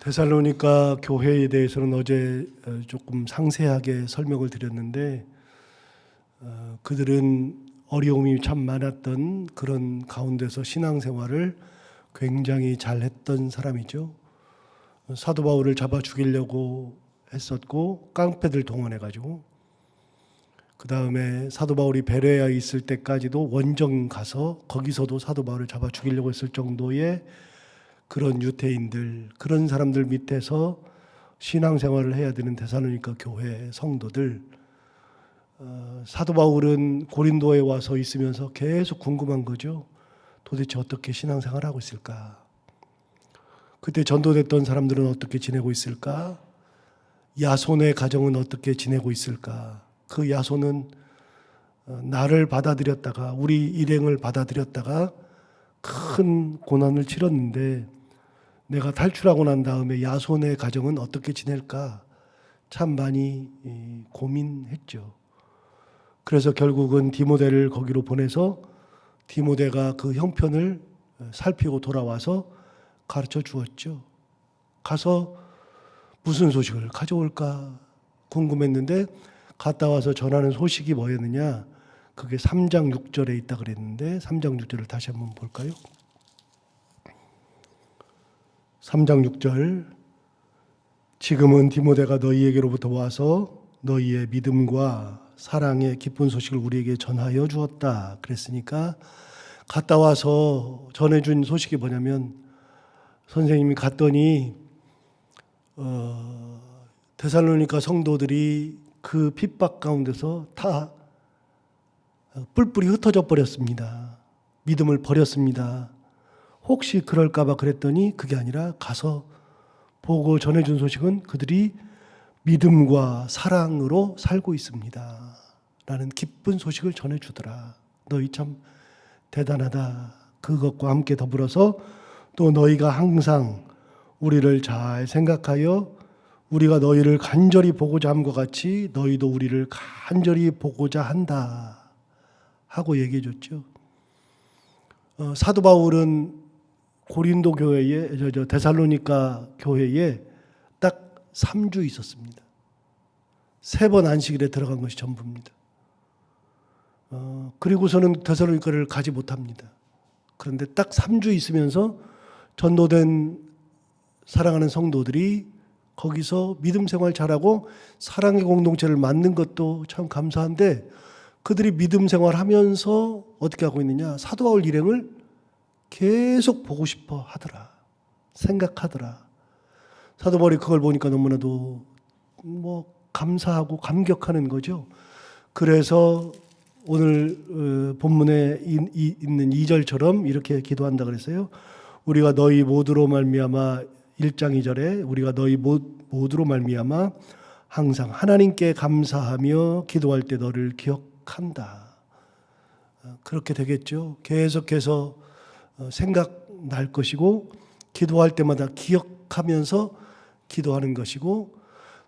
데살로니가 교회에 대해서는 어제 조금 상세하게 설명을 드렸는데 그들은 어려움이 참 많았던 그런 가운데서 신앙생활을 굉장히 잘했던 사람이죠. 사도 바울을 잡아 죽이려고 했었고 깡패들 동원해가지고 그 다음에 사도 바울이 베레아에 있을 때까지도 원정 가서 거기서도 사도 바울을 잡아 죽이려고 했을 정도의 그런 유대인들, 그런 사람들 밑에서 신앙생활을 해야 되는 데살로니가 교회 성도들, 사도 바울은 고린도에 와서 있으면서 계속 궁금한 거죠. 도대체 어떻게 신앙생활을 하고 있을까? 그때 전도됐던 사람들은 어떻게 지내고 있을까? 야손의 가정은 어떻게 지내고 있을까? 그 야손은 나를 받아들였다가 우리 일행을 받아들였다가 큰 고난을 치렀는데 내가 탈출하고 난 다음에 야손의 가정은 어떻게 지낼까 참 많이 고민했죠. 그래서 결국은 디모데를 거기로 보내서 디모데가 그 형편을 살피고 돌아와서 가르쳐 주었죠. 가서 무슨 소식을 가져올까 궁금했는데 갔다 와서 전하는 소식이 뭐였느냐? 그게 3장 6절에 있다 그랬는데 3장 6절을 다시 한번 볼까요? 3장 6절 지금은 디모데가 너희에게로부터 와서 너희의 믿음과 사랑의 기쁜 소식을 우리에게 전하여 주었다 그랬으니까 갔다 와서 전해준 소식이 뭐냐면 선생님이 갔더니 데살로니가 성도들이 그 핍박 가운데서 다 뿔뿔이 흩어져 버렸습니다. 믿음을 버렸습니다. 혹시 그럴까 봐 그랬더니 그게 아니라 가서 보고 전해준 소식은 그들이 믿음과 사랑으로 살고 있습니다. 라는 기쁜 소식을 전해주더라. 너희 참 대단하다. 그것과 함께 더불어서 또 너희가 항상 우리를 잘 생각하여 우리가 너희를 간절히 보고자 함과 같이 너희도 우리를 간절히 보고자 한다. 하고 얘기해 줬죠. 사도 바울은 고린도 교회에, 데살로니가 교회에 딱 3주 있었습니다. 3번 안식일에 들어간 것이 전부입니다. 그리고서는 데살로니가를 가지 못합니다. 그런데 딱 3주 있으면서 전도된 사랑하는 성도들이 거기서 믿음 생활 잘하고 사랑의 공동체를 만든 것도 참 감사한데 그들이 믿음 생활하면서 어떻게 하고 있느냐? 사도 바울 일행을 계속 보고 싶어 하더라. 생각하더라. 사도 바울이 그걸 보니까 너무나도 감사하고 감격하는 거죠. 그래서 오늘 본문에 있는 2절처럼 이렇게 기도한다 그랬어요. 우리가 너희 모두로 말미암아 1장 2절에 우리가 너희 모두로 말미암아 항상 하나님께 감사하며 기도할 때 너를 기억한다. 그렇게 되겠죠. 계속해서 생각날 것이고 기도할 때마다 기억하면서 기도하는 것이고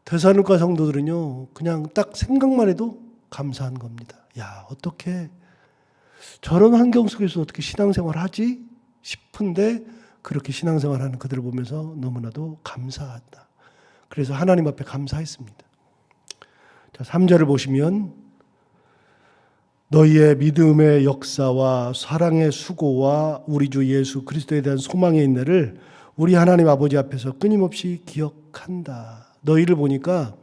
데살로니가 성도들은요 그냥 딱 생각만 해도 감사한 겁니다. 야, 어떻게 저런 환경 속에서 어떻게 신앙생활 하지 싶은데 그렇게 신앙생활하는 그들을 보면서 너무나도 감사하다. 그래서 하나님 앞에 감사했습니다. 자, 3절을 보시면 너희의 믿음의 역사와 사랑의 수고와 우리 주 예수 그리스도에 대한 소망의 인내를 우리 하나님 아버지 앞에서 끊임없이 기억한다. 너희를 보니까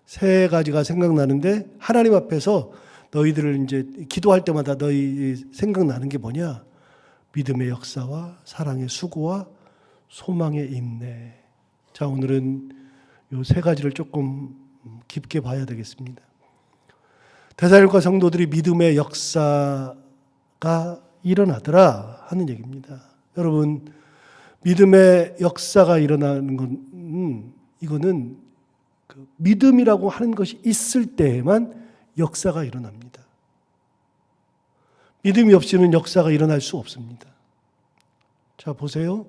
세 가지가 생각나는데 하나님 앞에서 너희들을 이제 기도할 때마다 너희 생각나는 게 뭐냐? 믿음의 역사와 사랑의 수고와 소망의 인내. 자, 오늘은 이 세 가지를 조금 깊게 봐야 되겠습니다. 데살로니가 성도들이 믿음의 역사가 일어나더라 하는 얘기입니다. 여러분, 믿음의 역사가 일어나는 건 이거는 그 믿음이라고 하는 것이 있을 때에만 역사가 일어납니다. 믿음이 없이는 역사가 일어날 수 없습니다. 자, 보세요.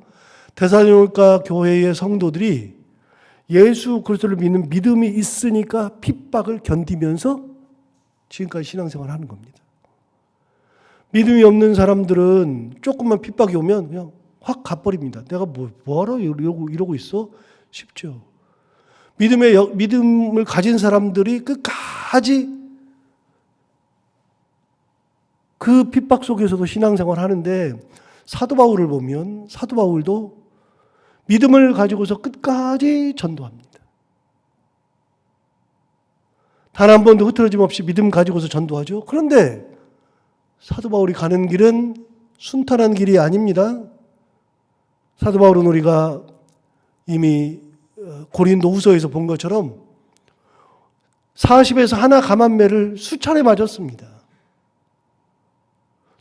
데살로니가 교회의 성도들이 예수 그리스도를 믿는 믿음이 있으니까 핍박을 견디면서 지금까지 신앙생활을 하는 겁니다. 믿음이 없는 사람들은 조금만 핍박이 오면 그냥 확 가버립니다. 내가 뭐하러 이러고 있어? 싶죠. 믿음을 가진 사람들이 끝까지 그 핍박 속에서도 신앙생활을 하는데, 사도 바울을 보면 사도 바울도 믿음을 가지고서 끝까지 전도합니다. 단 한 번도 흐트러짐 없이 믿음 가지고서 전도하죠. 그런데 사도 바울이 가는 길은 순탄한 길이 아닙니다. 사도 바울은 우리가 이미 고린도 후서에서 본 것처럼 40에서 하나 감한매를 수차례 맞았습니다.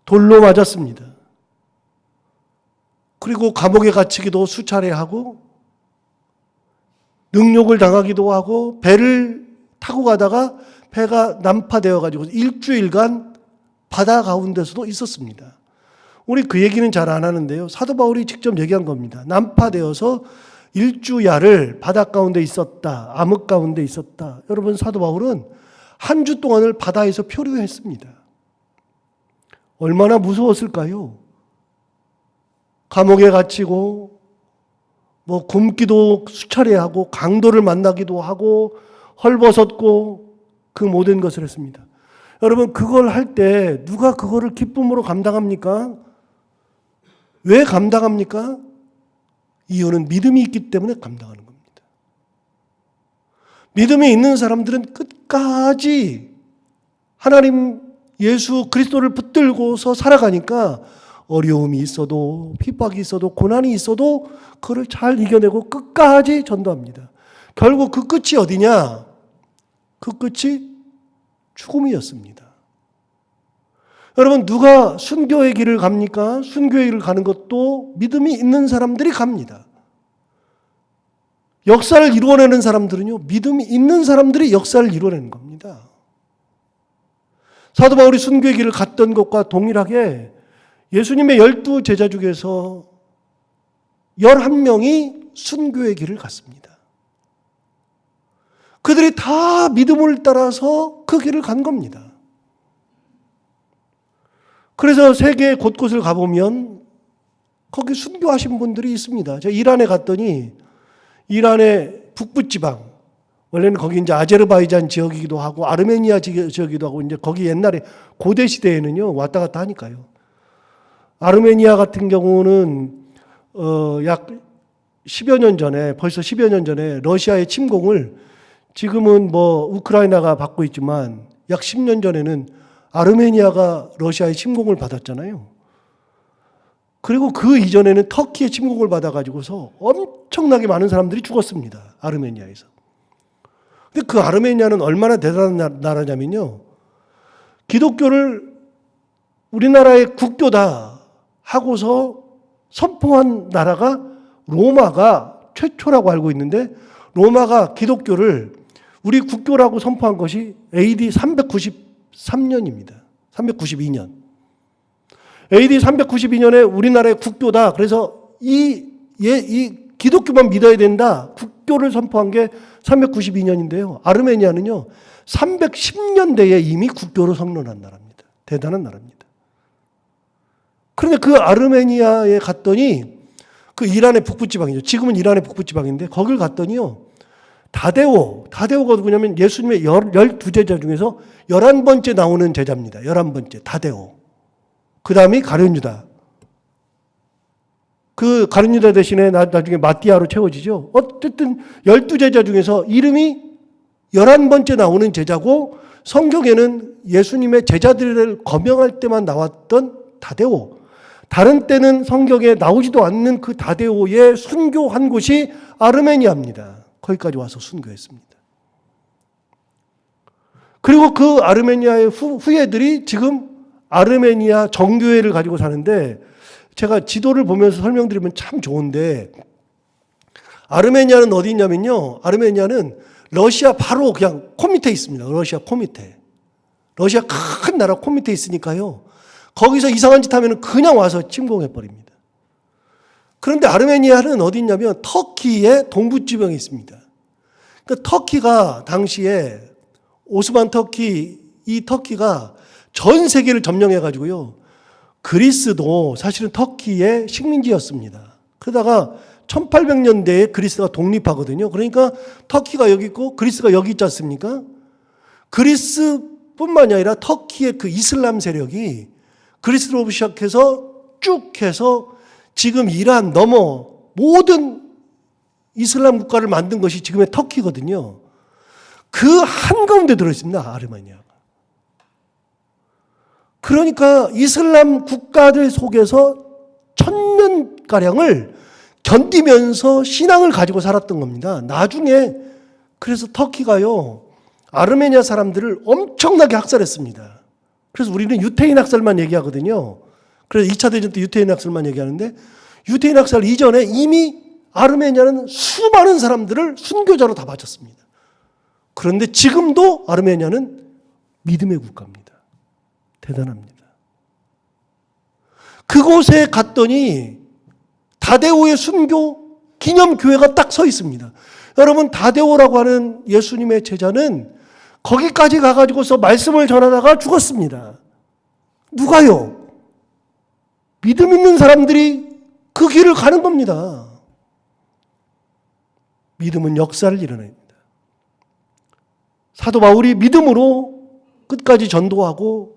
돌로 맞았습니다. 그리고 감옥에 갇히기도 수차례 하고, 능욕을 당하기도 하고, 배를 타고 가다가 배가 난파되어 가지고 일주일간 바다 가운데서도 있었습니다. 우리 그 얘기는 잘 안 하는데요. 사도 바울이 직접 얘기한 겁니다. 난파되어서 일주야를 바다 가운데 있었다. 암흑 가운데 있었다. 여러분, 사도 바울은 한 주 동안을 바다에서 표류했습니다. 얼마나 무서웠을까요? 감옥에 갇히고 굶기도 수차례 하고 강도를 만나기도 하고 헐벗었고 그 모든 것을 했습니다. 여러분, 그걸 할 때 누가 그거를 기쁨으로 감당합니까? 왜 감당합니까? 이유는 믿음이 있기 때문에 감당하는 겁니다. 믿음이 있는 사람들은 끝까지 하나님 예수 그리스도를 붙들고서 살아가니까 어려움이 있어도 핍박이 있어도 고난이 있어도 그걸 잘 이겨내고 끝까지 전도합니다. 결국 그 끝이 어디냐? 그 끝이 죽음이었습니다. 여러분, 누가 순교의 길을 갑니까? 순교의 길을 가는 것도 믿음이 있는 사람들이 갑니다. 역사를 이루어내는 사람들은요, 믿음이 있는 사람들이 역사를 이루어내는 겁니다. 사도 바울이 순교의 길을 갔던 것과 동일하게 예수님의 12 제자 중에서 11명이 순교의 길을 갔습니다. 그들이 다 믿음을 따라서 그 길을 간 겁니다. 그래서 세계 곳곳을 가보면 거기 순교하신 분들이 있습니다. 제가 이란에 갔더니 이란의 북부지방, 원래는 거기 이제 아제르바이잔 지역이기도 하고 아르메니아 지역이기도 하고, 이제 거기 옛날에 고대 시대에는요 왔다 갔다 하니까요. 아르메니아 같은 경우는 약 10여 년 전에, 벌써 10여 년 전에 러시아의 침공을, 지금은 우크라이나가 받고 있지만 약 10년 전에는 아르메니아가 러시아의 침공을 받았잖아요. 그리고 그 이전에는 터키의 침공을 받아가지고서 엄청나게 많은 사람들이 죽었습니다. 아르메니아에서. 근데 그 아르메니아는 얼마나 대단한 나라냐면요, 기독교를 우리나라의 국교다 하고서 선포한 나라가 로마가 최초라고 알고 있는데, 로마가 기독교를 우리 국교라고 선포한 것이 AD 393년입니다. 392년. AD 392년에 우리나라의 국교다. 그래서 이 기독교만 믿어야 된다. 국교를 선포한 게 392년인데요. 아르메니아는요, 310년대에 이미 국교로 선언한 나라입니다. 대단한 나라입니다. 그런데 그 아르메니아에 갔더니, 그 이란의 북부지방이죠. 지금은 이란의 북부지방인데, 거길 갔더니요, 다데오가 누구냐면 예수님의 12제자 중에서 11번째 나오는 제자입니다. 11번째, 다데오. 그 다음이 가룟유다. 그 가룟유다 대신에 나중에 마띠아로 채워지죠. 어쨌든 12제자 중에서 이름이 11번째 나오는 제자고, 성경에는 예수님의 제자들을 거명할 때만 나왔던 다데오. 다른 때는 성경에 나오지도 않는 그 다데오의 순교한 곳이 아르메니아입니다. 거기까지 와서 순교했습니다. 그리고 그 아르메니아의 후예들이 지금 아르메니아 정교회를 가지고 사는데, 제가 지도를 보면서 설명드리면 참 좋은데, 아르메니아는 어디 있냐면요, 아르메니아는 러시아 바로 그냥 코 밑에 있습니다. 러시아 코 밑에. 러시아 큰 나라 코 밑에 있으니까요, 거기서 이상한 짓 하면 그냥 와서 침공해버립니다. 그런데 아르메니아는 어디 있냐면 터키의 동부지방에 있습니다. 그러니까 터키가 당시에 오스만 터키, 이 터키가 전 세계를 점령해가지고요, 그리스도 사실은 터키의 식민지였습니다. 그러다가 1800년대에 그리스가 독립하거든요. 그러니까 터키가 여기 있고 그리스가 여기 있지 않습니까? 그리스뿐만이 아니라 터키의 그 이슬람 세력이 그리스로 시작해서 쭉 해서 지금 이란 넘어 모든 이슬람 국가를 만든 것이 지금의 터키거든요. 그 한가운데 들어있습니다. 아르메니아가. 그러니까 이슬람 국가들 속에서 1000년가량을 견디면서 신앙을 가지고 살았던 겁니다. 나중에 그래서 터키가요, 아르메니아 사람들을 엄청나게 학살했습니다. 그래서 우리는 유태인 학살만 얘기하거든요. 그래서 2차 대전 때 유태인 학살만 얘기하는데, 유태인 학살 이전에 이미 아르메니아는 수많은 사람들을 순교자로 다 바쳤습니다. 그런데 지금도 아르메니아는 믿음의 국가입니다. 대단합니다. 그곳에 갔더니 다데오의 순교 기념교회가 딱 서 있습니다. 여러분, 다데오라고 하는 예수님의 제자는 거기까지 가가지고서 말씀을 전하다가 죽었습니다. 누가요? 믿음 있는 사람들이 그 길을 가는 겁니다. 믿음은 역사를 이뤄냅니다. 사도 바울이 믿음으로 끝까지 전도하고,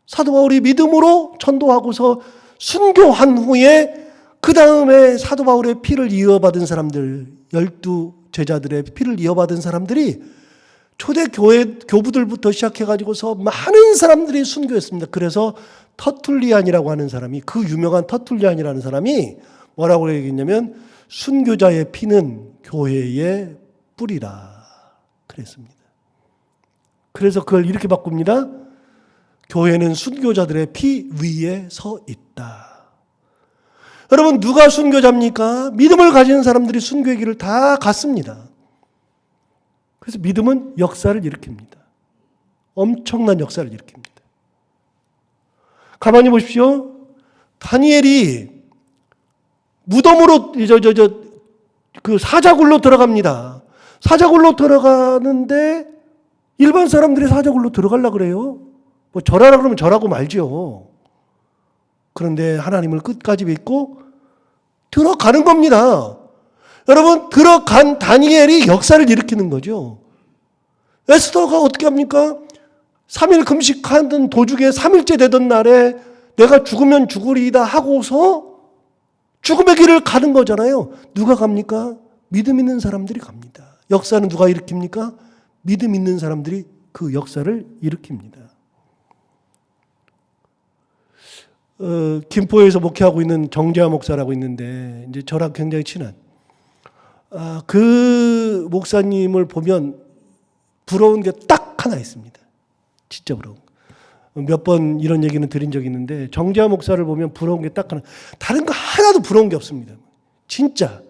사도 바울이 믿음으로 전도하고서 순교한 후에 그 다음에 사도 바울의 피를 이어받은 사람들, 12 제자들의 피를 이어받은 사람들이 초대교회 교부들부터 시작해가지고서 많은 사람들이 순교했습니다. 그래서 터툴리안이라고 하는 사람이, 그 유명한 터툴리안이라는 사람이 뭐라고 얘기했냐면, 순교자의 피는 교회의 뿌리라 그랬습니다. 그래서 그걸 이렇게 바꿉니다. 교회는 순교자들의 피 위에 서 있다. 여러분, 누가 순교자입니까? 믿음을 가지는 사람들이 순교의 길을 다 갔습니다. 그래서 믿음은 역사를 일으킵니다. 엄청난 역사를 일으킵니다. 가만히 보십시오. 다니엘이 무덤으로 그 사자굴로 들어갑니다. 사자굴로 들어가는데 일반 사람들이 사자굴로 들어가려고 그래요. 뭐 절하라 그러면 절하고 말죠. 그런데 하나님을 끝까지 믿고 들어가는 겁니다. 여러분, 들어간 다니엘이 역사를 일으키는 거죠. 에스더가 어떻게 합니까? 3일 금식하던 도중에 3일째 되던 날에 내가 죽으면 죽으리이다 하고서 죽음의 길을 가는 거잖아요. 누가 갑니까? 믿음 있는 사람들이 갑니다. 역사는 누가 일으킵니까? 믿음 있는 사람들이 그 역사를 일으킵니다. 김포에서 목회하고 있는 정재화 목사라고 있는데, 이제 저랑 굉장히 친한, 그 목사님을 보면 부러운 게 딱 하나 있습니다. 진짜 부러운 거. 몇 번 이런 얘기는 드린 적이 있는데, 정재화 목사를 보면 부러운 게 딱 하나, 다른 거 하나도 부러운 게 없습니다. 진짜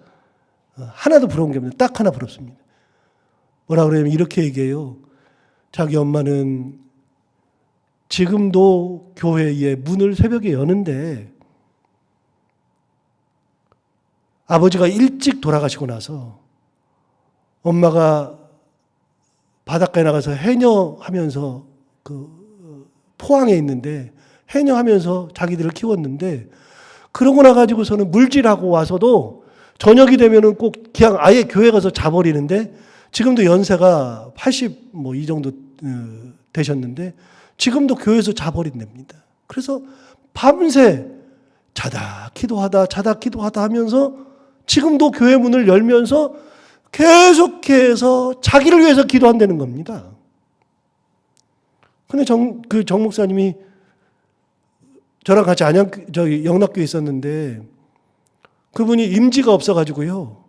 하나도 부러운 게 없는데 딱 하나 부럽습니다. 뭐라 그러냐면 이렇게 얘기해요. 자기 엄마는 지금도 교회의 문을 새벽에 여는데, 아버지가 일찍 돌아가시고 나서 엄마가 바닷가에 나가서 해녀하면서 그 포항에 있는데 해녀하면서 자기들을 키웠는데, 그러고 나가지고서는 물질하고 와서도 저녁이 되면은 꼭 그냥 아예 교회 가서 자버리는데, 지금도 연세가 80 뭐 이 정도 되셨는데 지금도 교회에서 자버린답니다. 그래서 밤새 자다 기도하다 하면서 지금도 교회 문을 열면서 계속해서 자기를 위해서 기도한다는 겁니다. 근데 정 목사님이 저랑 같이 영락교에 있었는데, 그분이 임지가 없어가지고요,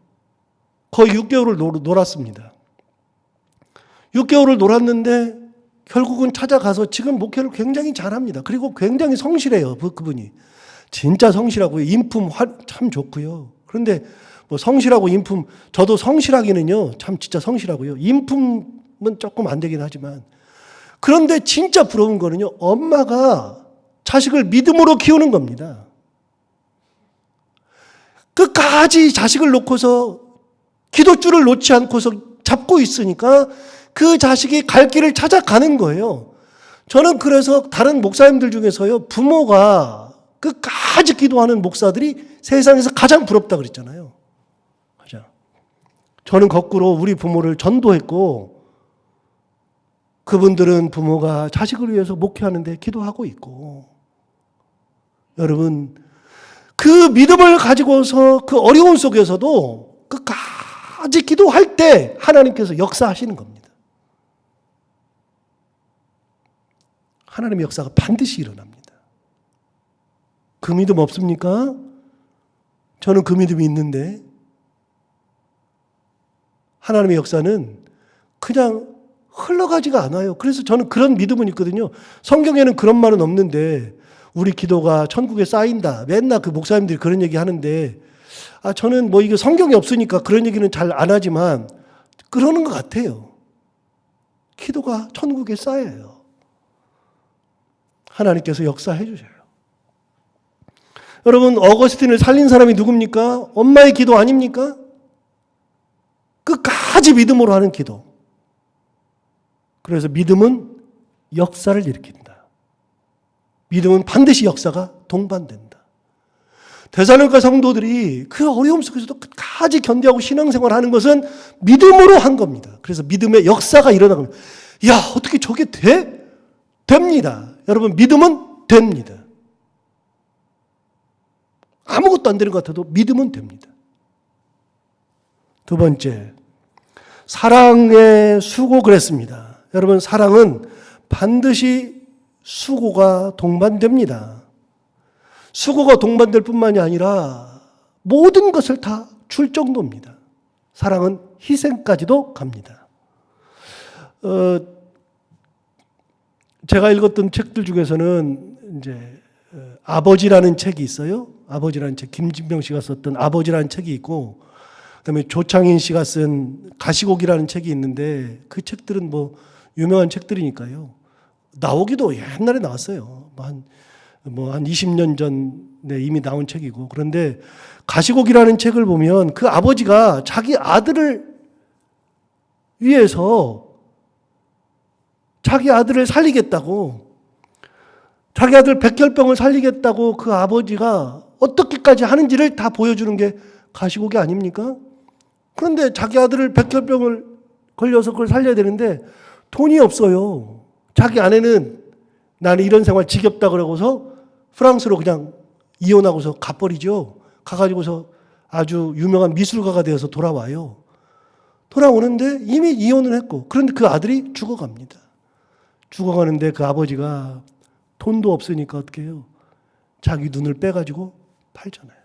거의 6개월을 놀았습니다. 6개월을 놀았는데 결국은 찾아가서 지금 목회를 굉장히 잘합니다. 그리고 굉장히 성실해요. 그분이 진짜 성실하고요. 인품 참 좋고요. 그런데 뭐 성실하고 인품, 저도 성실하기는요 참 진짜 성실하고요. 인품은 조금 안 되긴 하지만, 그런데 진짜 부러운 거는요, 엄마가 자식을 믿음으로 키우는 겁니다. 끝까지 자식을 놓고서 기도줄을 놓지 않고서 잡고 있으니까 그 자식이 갈 길을 찾아가는 거예요. 저는 그래서 다른 목사님들 중에서요, 부모가 끝까지 기도하는 목사들이 세상에서 가장 부럽다 그랬잖아요. 가장. 저는 거꾸로 우리 부모를 전도했고 그분들은 부모가 자식을 위해서 목회하는데 기도하고 있고, 여러분 그 믿음을 가지고서 그 어려움 속에서도 끝까지 기도할 때 하나님께서 역사하시는 겁니다. 하나님의 역사가 반드시 일어납니다. 그 믿음 없습니까? 저는 그 믿음이 있는데, 하나님의 역사는 그냥 흘러가지가 않아요. 그래서 저는 그런 믿음은 있거든요. 성경에는 그런 말은 없는데 우리 기도가 천국에 쌓인다. 맨날 그 목사님들이 그런 얘기 하는데, 저는 뭐 이게 성경이 없으니까 그런 얘기는 잘 안 하지만 그러는 것 같아요. 기도가 천국에 쌓여요. 하나님께서 역사해 주셔요. 여러분, 어거스틴을 살린 사람이 누굽니까? 엄마의 기도 아닙니까? 끝까지 믿음으로 하는 기도. 그래서 믿음은 역사를 일으킨다. 믿음은 반드시 역사가 동반된다. 데살로니가 성도들이 그 어려움 속에서도 끝까지 견디하고 신앙생활하는 것은 믿음으로 한 겁니다. 그래서 믿음의 역사가 일어나는 겁니다. 야, 어떻게 저게 돼? 됩니다. 여러분, 믿음은 됩니다. 아무것도 안 되는 것 같아도 믿음은 됩니다. 두 번째, 사랑의 수고 그랬습니다. 여러분, 사랑은 반드시 수고가 동반됩니다. 수고가 동반될 뿐만이 아니라 모든 것을 다 줄 정도입니다. 사랑은 희생까지도 갑니다. 제가 읽었던 책들 중에서는 이제 아버지라는 책이 있어요. 아버지라는 책, 김진병 씨가 썼던 아버지라는 책이 있고, 그다음에 조창인 씨가 쓴 가시곡이라는 책이 있는데, 그 책들은 뭐 유명한 책들이니까요. 나오기도 옛날에 나왔어요. 한 20년 전에 이미 나온 책이고. 그런데 가시곡이라는 책을 보면 그 아버지가 자기 아들을 위해서 자기 아들을 살리겠다고, 자기 아들 백혈병을 살리겠다고 그 아버지가 어떻게까지 하는지를 다 보여주는 게 가시곡이 아닙니까? 그런데 자기 아들을 백혈병을 걸려서 그걸 살려야 되는데 돈이 없어요. 자기 아내는 나는 이런 생활 지겹다 그러고서 프랑스로 그냥 이혼하고서 가버리죠. 가가지고서 아주 유명한 미술가가 되어서 돌아와요. 돌아오는데 이미 이혼을 했고, 그런데 그 아들이 죽어갑니다. 죽어가는데 그 아버지가 돈도 없으니까 어떻게 해요? 자기 눈을 빼가지고 팔잖아요.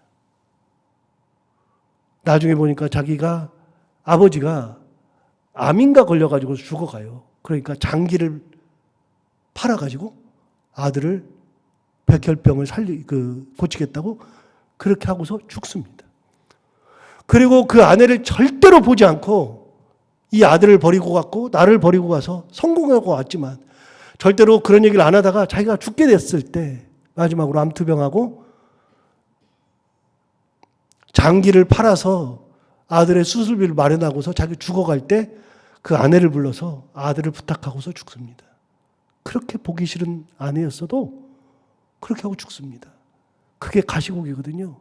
나중에 보니까 아버지가 암인가 걸려가지고 죽어가요. 그러니까 장기를 팔아가지고 아들을 백혈병을 고치겠다고 그렇게 하고서 죽습니다. 그리고 그 아내를 절대로 보지 않고 이 아들을 버리고 갔고 나를 버리고 가서 성공하고 왔지만 절대로 그런 얘기를 안 하다가 자기가 죽게 됐을 때 마지막으로 암투병하고 장기를 팔아서 아들의 수술비를 마련하고서 자기 죽어갈 때 그 아내를 불러서 아들을 부탁하고서 죽습니다. 그렇게 보기 싫은 아내였어도 그렇게 하고 죽습니다. 그게 가시고기거든요.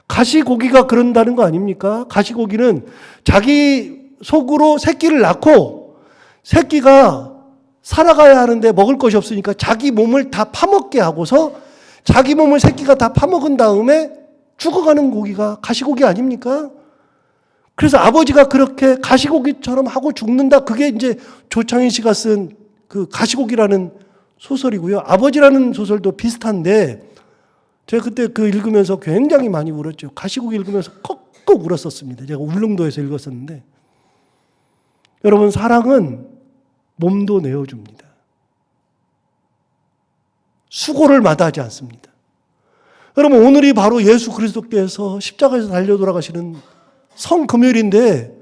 가시고기가 그런다는 거 아닙니까? 가시고기는 자기 속으로 새끼를 낳고 새끼가 살아가야 하는데 먹을 것이 없으니까 자기 몸을 다 파먹게 하고서 자기 몸을 새끼가 다 파먹은 다음에 죽어가는 고기가 가시고기 아닙니까? 그래서 아버지가 그렇게 가시고기처럼 하고 죽는다. 그게 이제 조창인 씨가 쓴 그 가시고기라는 소설이고요. 아버지라는 소설도 비슷한데 제가 그때 그 읽으면서 굉장히 많이 울었죠. 가시고기 읽으면서 kokkok 울었었습니다. 제가 울릉도에서 읽었었는데, 여러분, 사랑은 몸도 내어줍니다. 수고를 마다하지 않습니다. 여러분, 오늘이 바로 예수 그리스도께서 십자가에서 달려 돌아가시는 성금요일인데,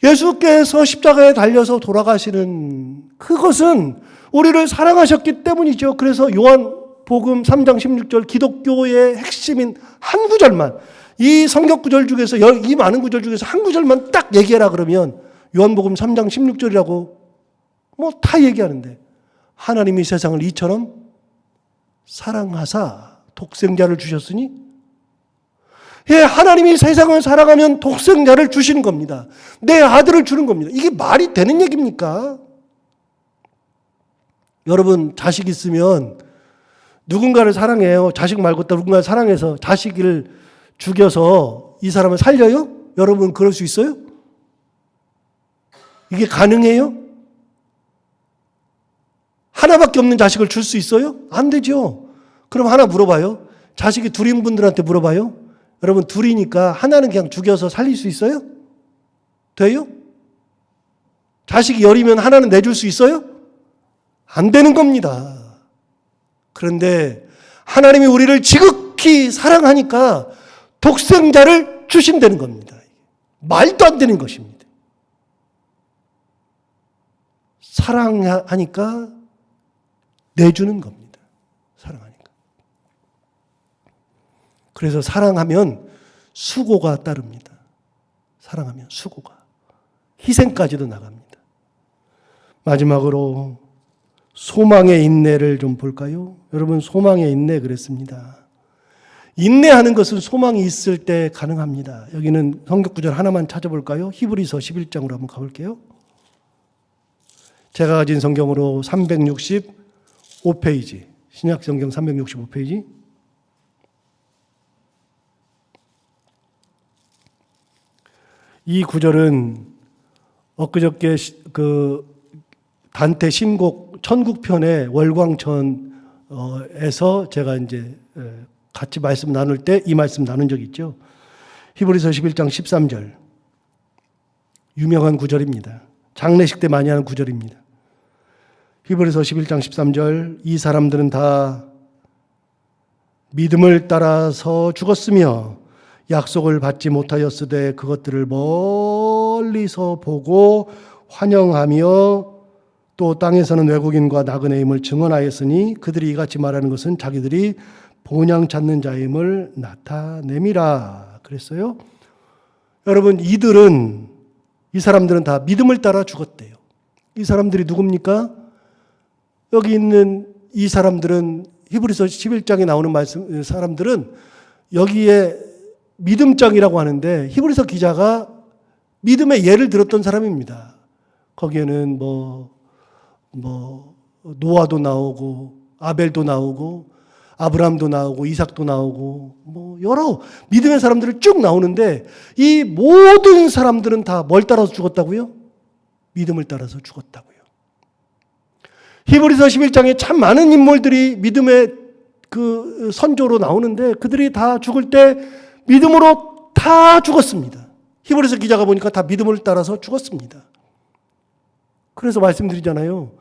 예수께서 십자가에 달려서 돌아가시는 그것은 우리를 사랑하셨기 때문이죠. 그래서 요한복음 3장 16절 기독교의 핵심인 한 구절만, 이 성경 구절 중에서, 이 많은 구절 중에서 한 구절만 딱 얘기해라 그러면 요한복음 3장 16절이라고 뭐 다 얘기하는데, 하나님이 세상을 이처럼 사랑하사 독생자를 주셨으니? 예, 하나님이 세상을 사랑하면 독생자를 주시는 겁니다. 내 아들을 주는 겁니다. 이게 말이 되는 얘기입니까? 여러분, 자식 있으면 누군가를 사랑해요. 자식 말고 또 누군가를 사랑해서 자식을 죽여서 이 사람을 살려요? 여러분, 그럴 수 있어요? 이게 가능해요? 하나밖에 없는 자식을 줄 수 있어요? 안 되죠. 그럼 하나 물어봐요. 자식이 둘인 분들한테 물어봐요. 여러분, 둘이니까 하나는 그냥 죽여서 살릴 수 있어요? 돼요? 자식이 열이면 하나는 내줄 수 있어요? 안 되는 겁니다. 그런데 하나님이 우리를 지극히 사랑하니까 독생자를 주신다는 겁니다. 말도 안 되는 것입니다. 사랑하니까 내주는 겁니다. 사랑하니까. 그래서 사랑하면 수고가 따릅니다. 사랑하면 수고가. 희생까지도 나갑니다. 마지막으로 소망의 인내를 좀 볼까요? 여러분, 소망의 인내 그랬습니다. 인내하는 것은 소망이 있을 때 가능합니다. 여기는 성경 구절 하나만 찾아볼까요? 히브리서 11장으로 한번 가볼게요. 제가 가진 성경으로 365페이지, 신약 성경 365페이지. 이 구절은 엊그저께 단테 신곡 천국편의 월광천에서 제가 이제 같이 말씀 나눌 때 이 말씀 나눈 적이 있죠. 히브리서 11장 13절. 유명한 구절입니다. 장례식 때 많이 하는 구절입니다. 히브리서 11장 13절. 이 사람들은 다 믿음을 따라서 죽었으며 약속을 받지 못하였으되 그것들을 멀리서 보고 환영하며 또 땅에서는 외국인과 나그네임을 증언하였으니 그들이 이같이 말하는 것은 자기들이 본향 찾는 자임을 나타냄이라 그랬어요. 여러분, 이 사람들은 다 믿음을 따라 죽었대요. 이 사람들이 누굽니까? 여기 있는 이 사람들은 히브리서 11장에 나오는 사람들은 여기에 믿음장이라고 하는데 히브리서 기자가 믿음의 예를 들었던 사람입니다. 거기에는 노아도 나오고 아벨도 나오고 아브라함도 나오고 이삭도 나오고 여러 믿음의 사람들을 쭉 나오는데 이 모든 사람들은 다 뭘 따라서 죽었다고요? 믿음을 따라서 죽었다고요. 히브리서 11장에 참 많은 인물들이 믿음의 그 선조로 나오는데 그들이 다 죽을 때 믿음으로 다 죽었습니다. 히브리서 기자가 보니까 다 믿음을 따라서 죽었습니다. 그래서 말씀드리잖아요.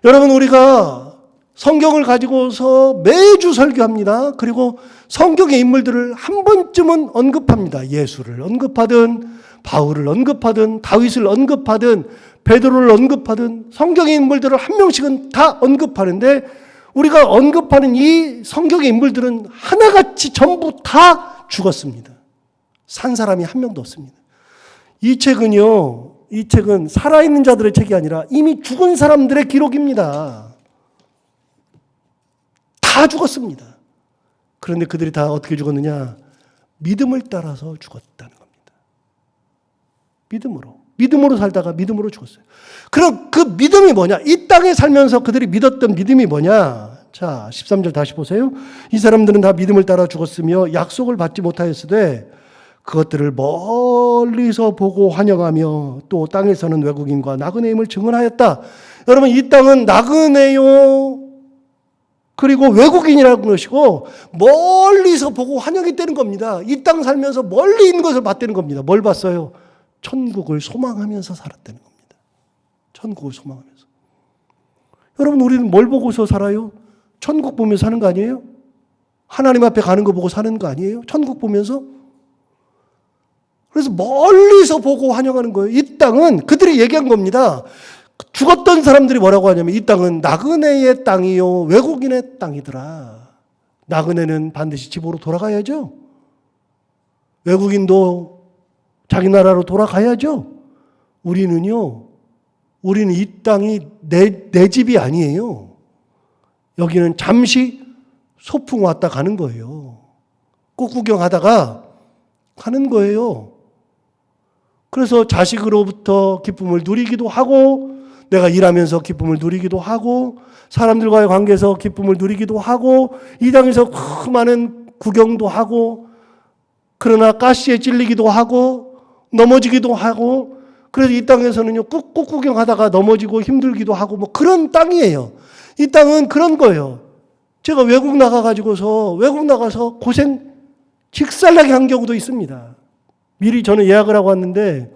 여러분, 우리가 성경을 가지고서 매주 설교합니다. 그리고 성경의 인물들을 한 번쯤은 언급합니다. 예수를 언급하든 바울을 언급하든 다윗을 언급하든 베드로를 언급하든 성경의 인물들을 한 명씩은 다 언급하는데 우리가 언급하는 이 성경의 인물들은 하나같이 전부 다 죽었습니다. 산 사람이 한 명도 없습니다. 이 책은 살아있는 자들의 책이 아니라 이미 죽은 사람들의 기록입니다. 다 죽었습니다. 그런데 그들이 다 어떻게 죽었느냐? 믿음을 따라서 죽었다는 겁니다. 믿음으로 살다가 믿음으로 죽었어요. 그럼 그 믿음이 뭐냐? 이 땅에 살면서 그들이 믿었던 믿음이 뭐냐? 자, 13절 다시 보세요. 이 사람들은 다 믿음을 따라 죽었으며 약속을 받지 못하였으되 그것들을 멀리서 보고 환영하며 또 땅에서는 외국인과 나그네임을 증언하였다. 여러분, 이 땅은 나그네요. 그리고 외국인이라는 것이고 멀리서 보고 환영했다는 겁니다. 이 땅 살면서 멀리 있는 것을 봤다는 겁니다. 뭘 봤어요? 천국을 소망하면서 살았다는 겁니다. 천국을 소망하면서. 여러분, 우리는 뭘 보고서 살아요? 천국 보면서 사는 거 아니에요? 하나님 앞에 가는 거 보고 사는 거 아니에요? 천국 보면서? 그래서 멀리서 보고 환영하는 거예요. 이 땅은 그들이 얘기한 겁니다. 죽었던 사람들이 뭐라고 하냐면 이 땅은 나그네의 땅이요 외국인의 땅이더라. 나그네는 반드시 집으로 돌아가야죠. 외국인도 자기 나라로 돌아가야죠. 우리는 이 땅이 내 집이 아니에요. 여기는 잠시 소풍 왔다 가는 거예요. 꽃 구경하다가 가는 거예요. 그래서 자식으로부터 기쁨을 누리기도 하고, 내가 일하면서 기쁨을 누리기도 하고, 사람들과의 관계에서 기쁨을 누리기도 하고, 이 땅에서 그 많은 구경도 하고, 그러나 가시에 찔리기도 하고, 넘어지기도 하고, 그래서 이 땅에서는요, 꽃 구경하다가 넘어지고 힘들기도 하고, 뭐 그런 땅이에요. 이 땅은 그런 거예요. 제가 외국 나가서 고생 직살나게 한 경우도 있습니다. 미리 저는 예약을 하고 왔는데,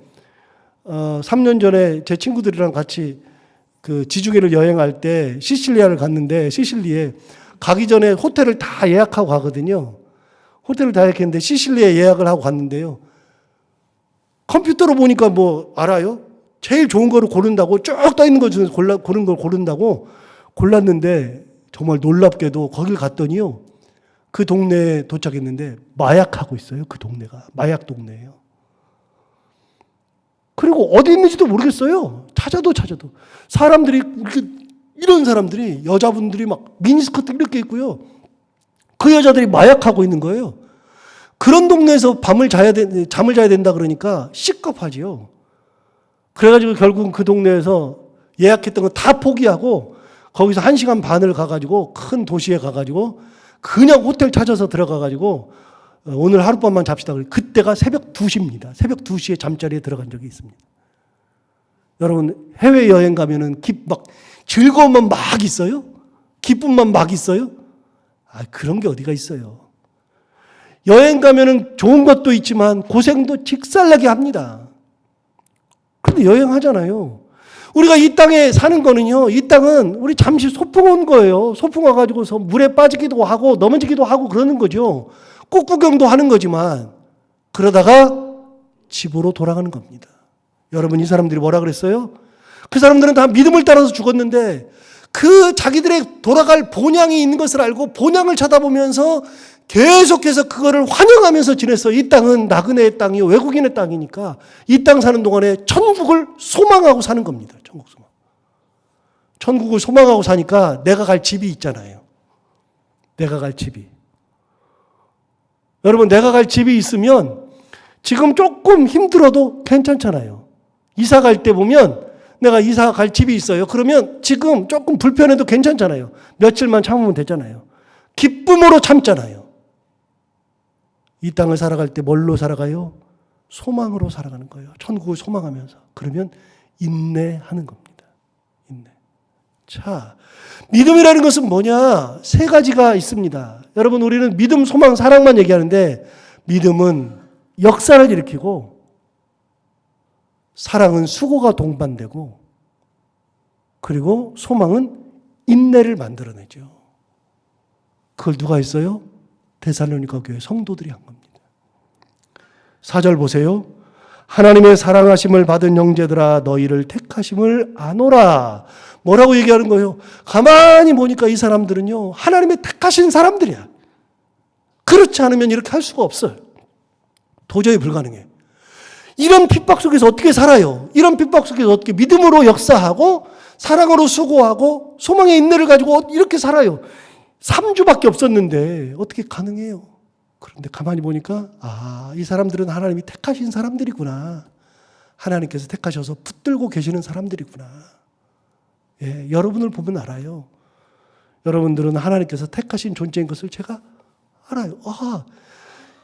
3년 전에 제 친구들이랑 같이 그 지중해를 여행할 때 시실리아를 갔는데, 시실리에 가기 전에 호텔을 다 예약하고 가거든요. 호텔을 다 예약했는데 시실리에 예약을 하고 갔는데요. 컴퓨터로 보니까 뭐 알아요? 제일 좋은 거를 고른다고 쭉 떠 있는 거 중에서 고른 걸 고른다고 골랐는데, 정말 놀랍게도 거길 갔더니요, 그 동네에 도착했는데 마약하고 있어요. 그 동네가 마약 동네예요. 그리고 어디 있는지도 모르겠어요. 찾아도 사람들이 이런 사람들이, 여자분들이 막 미니스커트 이렇게 입고요, 그 여자들이 마약하고 있는 거예요. 그런 동네에서 잠을 자야 된다 그러니까 시급하지요. 그래가지고 결국은 그 동네에서 예약했던 거 다 포기하고 거기서 1시간 반을 가가지고 큰 도시에 가가지고 그냥 호텔 찾아서 들어가가지고 오늘 하룻밤만 잡시다. 그때가 새벽 2시입니다. 새벽 2시에 잠자리에 들어간 적이 있습니다. 여러분, 해외여행 가면은 막 즐거움만 막 있어요? 기쁨만 막 있어요? 그런 게 어디가 있어요. 여행 가면은 좋은 것도 있지만 고생도 직살나게 합니다. 그런데 여행하잖아요. 우리가 이 땅에 사는 거는요, 이 땅은 우리 잠시 소풍 온 거예요. 소풍 와가지고서 물에 빠지기도 하고 넘어지기도 하고 그러는 거죠. 꽃 구경도 하는 거지만 그러다가 집으로 돌아가는 겁니다. 여러분, 이 사람들이 뭐라 그랬어요? 그 사람들은 다 믿음을 따라서 죽었는데 그 자기들의 돌아갈 본향이 있는 것을 알고 본향을 쳐다보면서 계속해서 그거를 환영하면서 지냈어요. 이 땅은 나그네의 땅이요, 외국인의 땅이니까 이 땅 사는 동안에 천국을 소망하고 사는 겁니다. 천국을 소망하고 사니까 내가 갈 집이 있잖아요. 내가 갈 집이. 여러분, 내가 갈 집이 있으면 지금 조금 힘들어도 괜찮잖아요. 이사 갈 때 보면 내가 이사 갈 집이 있어요. 그러면 지금 조금 불편해도 괜찮잖아요. 며칠만 참으면 되잖아요. 기쁨으로 참잖아요. 이 땅을 살아갈 때 뭘로 살아가요? 소망으로 살아가는 거예요. 천국을 소망하면서. 그러면 인내하는 겁니다. 인내. 자, 믿음이라는 것은 뭐냐? 3가지가 있습니다. 여러분, 우리는 믿음, 소망, 사랑만 얘기하는데 믿음은 역사를 일으키고 사랑은 수고가 동반되고 그리고 소망은 인내를 만들어내죠. 그걸 누가 했어요? 데살로니가 교회 성도들이 한 겁니다. 4절 보세요. 하나님의 사랑하심을 받은 형제들아 너희를 택하심을 아노라. 뭐라고 얘기하는 거예요? 가만히 보니까 이 사람들은요, 하나님의 택하신 사람들이야. 그렇지 않으면 이렇게 할 수가 없어요. 도저히 불가능해. 이런 핍박 속에서 어떻게 살아요? 이런 핍박 속에서 어떻게 믿음으로 역사하고 사랑으로 수고하고 소망의 인내를 가지고 이렇게 살아요? 3주밖에 없었는데 어떻게 가능해요? 그런데 가만히 보니까 이 사람들은 하나님이 택하신 사람들이구나. 하나님께서 택하셔서 붙들고 계시는 사람들이구나. 예, 여러분을 보면 알아요. 여러분들은 하나님께서 택하신 존재인 것을 제가 알아요.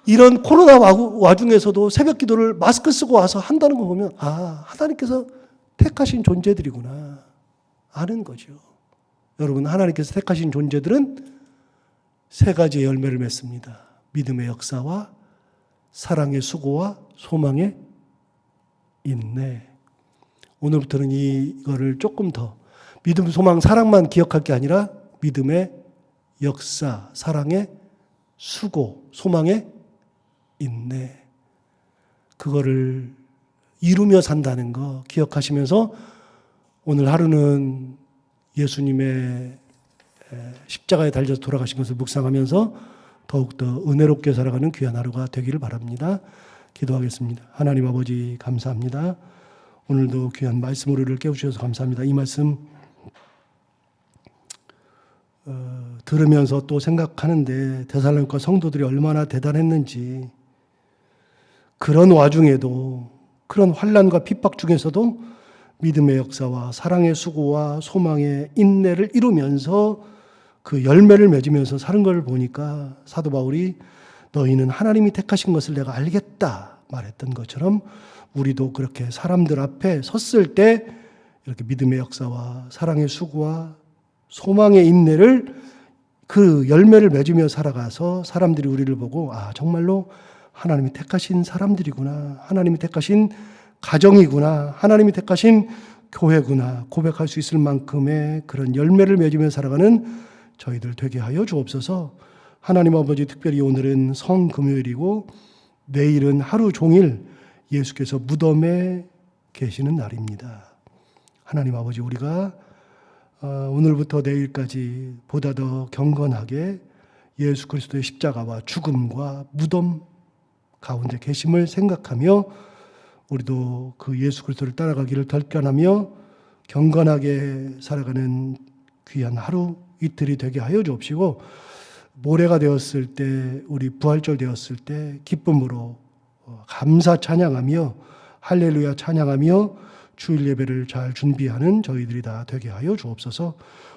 이런 코로나 와중에서도 새벽 기도를 마스크 쓰고 와서 한다는 거 보면 하나님께서 택하신 존재들이구나 아는 거죠. 여러분, 하나님께서 택하신 존재들은 3가지의 열매를 맺습니다. 믿음의 역사와 사랑의 수고와 소망의 인내. 오늘부터는 이거를 조금 더 믿음, 소망, 사랑만 기억할 게 아니라 믿음의 역사, 사랑의 수고, 소망의 인내. 그거를 이루며 산다는 거 기억하시면서 오늘 하루는 예수님의 십자가에 달려서 돌아가신 것을 묵상하면서 더욱더 은혜롭게 살아가는 귀한 하루가 되기를 바랍니다. 기도하겠습니다. 하나님 아버지 감사합니다. 오늘도 귀한 말씀으로 우리를 깨우셔서 감사합니다. 이 말씀 들으면서 또 생각하는데 데살로니가 성도들이 얼마나 대단했는지, 그런 와중에도, 그런 환난과 핍박 중에서도 믿음의 역사와 사랑의 수고와 소망의 인내를 이루면서 그 열매를 맺으면서 사는 걸 보니까 사도 바울이 너희는 하나님이 택하신 것을 내가 알겠다 말했던 것처럼 우리도 그렇게 사람들 앞에 섰을 때 이렇게 믿음의 역사와 사랑의 수고와 소망의 인내를, 그 열매를 맺으며 살아가서 사람들이 우리를 보고 아, 정말로 하나님이 택하신 사람들이구나, 하나님이 택하신 가정이구나, 하나님이 택하신 교회구나 고백할 수 있을 만큼의 그런 열매를 맺으며 살아가는 저희들 되게 하여 주옵소서. 하나님 아버지, 특별히 오늘은 성금요일이고 내일은 하루 종일 예수께서 무덤에 계시는 날입니다. 하나님 아버지, 우리가 오늘부터 내일까지 보다 더 경건하게 예수 그리스도의 십자가와 죽음과 무덤 가운데 계심을 생각하며 우리도 그 예수 그리스도를 따라가기를 결단하며 경건하게 살아가는 귀한 하루 이틀이 되게 하여 주옵시고, 모레가 되었을 때, 우리 부활절 되었을 때 기쁨으로 감사 찬양하며 할렐루야 찬양하며 주일 예배를 잘 준비하는 저희들이 다 되게 하여 주옵소서.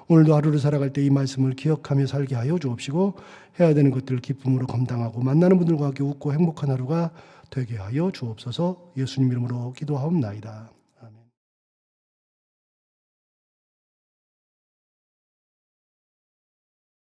오늘도 하루를 살아갈 때 이 말씀을 기억하며 살게 하여 주옵시고, 해야 되는 것들을 기쁨으로 감당하고 만나는 분들과 함께 웃고 행복한 하루가 되게 하여 주옵소서. 예수님 이름으로 기도하옵나이다.